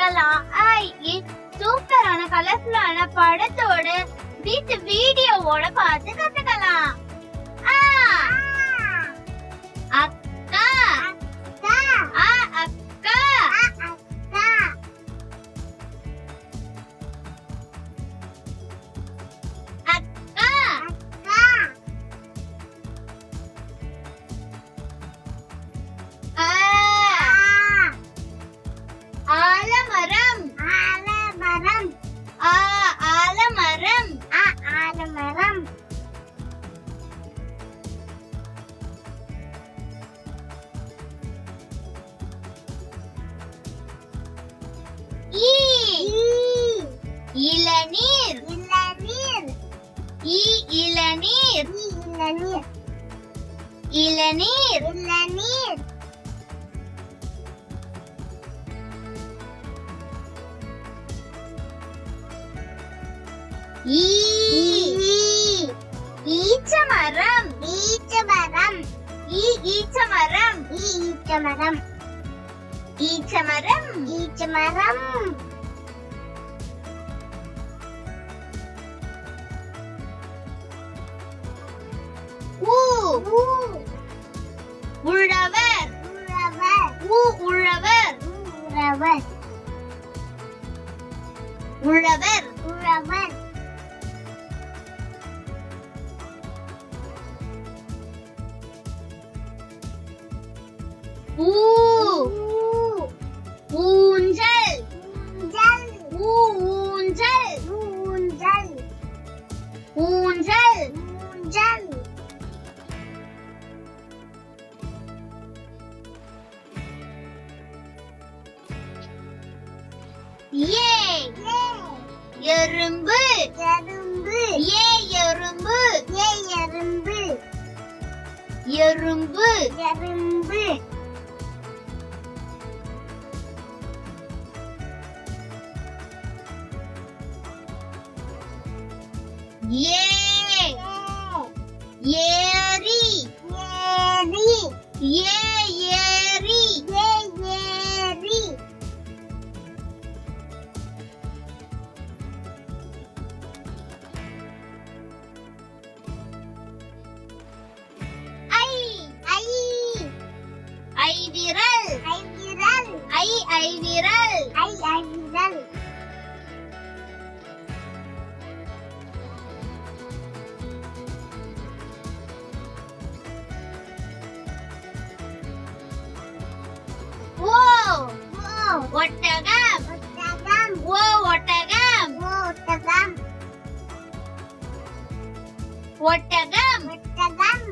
கத்துக்கலாம். அஆஇஈ சூப்பரான கலர்ஃபுல்லான படத்தோட வித் வீடியோவோட பார்த்து கத்துக்கலாம். அக்கா அக்கா அக்கா ஆலமரம் ஆலமரம் ஆலமரம் ஆலமரம் இளநீர் இளநீர் இளநீர் இளநீர் இளநீர் இளநீர் ஈச்சமரம் ஈச்சமரம் ஈச்சமரம் ஈச்சமரம் ஈச்சமரம் ஈச்சமரம் உழவர் உழவர் உழவர் உழவர் உழவர் உழவர் ஊஞ்சல் ஊஞ்சல் ஊஞ்சல் ஊஞ்சல் ஊஞ்சல் ஊஞ்சல் எறும்பு எறும்பு எறும்பு எறும்பு எறும்பு எறும்பு ஏரி ஏரி ஏரி ஏரி ஐவிரல் ஐவிரல் ஐவிரல் ஐவிரல் ஒட்டகம் ஒட்டகம் ஒட்டகம் ஒட்டகம் ஒட்டகம் ஒட்டகம்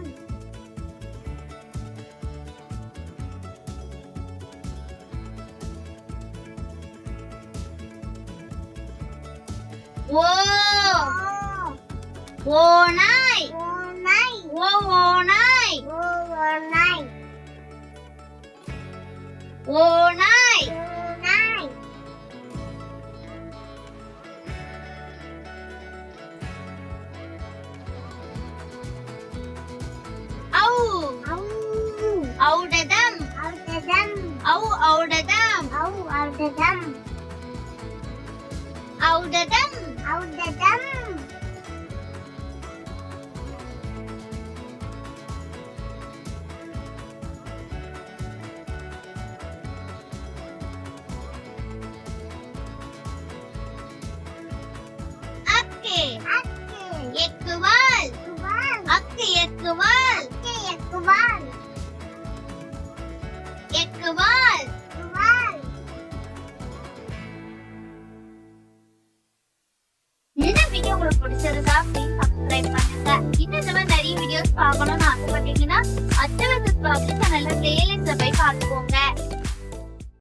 ஓநாய் ஓநாய் ஓநாய் ஓநாய் ஓநாய் ஓநாய் ஔடதம் ஔடதம் ஔடதம் ஔடதம் ஔடதம் ஔடதம் எக்குவால் அக்கு எக்குவால் எக்குவால் எக்குவால் இந்த வீடியோ உங்களுக்கு பிடிச்சிருந்தா ப்ளீஸ் சப்ஸ்கிரைப் பண்ணுங்க. இன்னும் இந்த மாதிரி நிறைய வீடியோஸ் பார்க்கணும்னு ஆசைப்பட்டீங்கன்னா அச்சவசஸ் சேனல்ல பிளேலிஸ்ட்ல போய் பார்த்துக்கோங்க.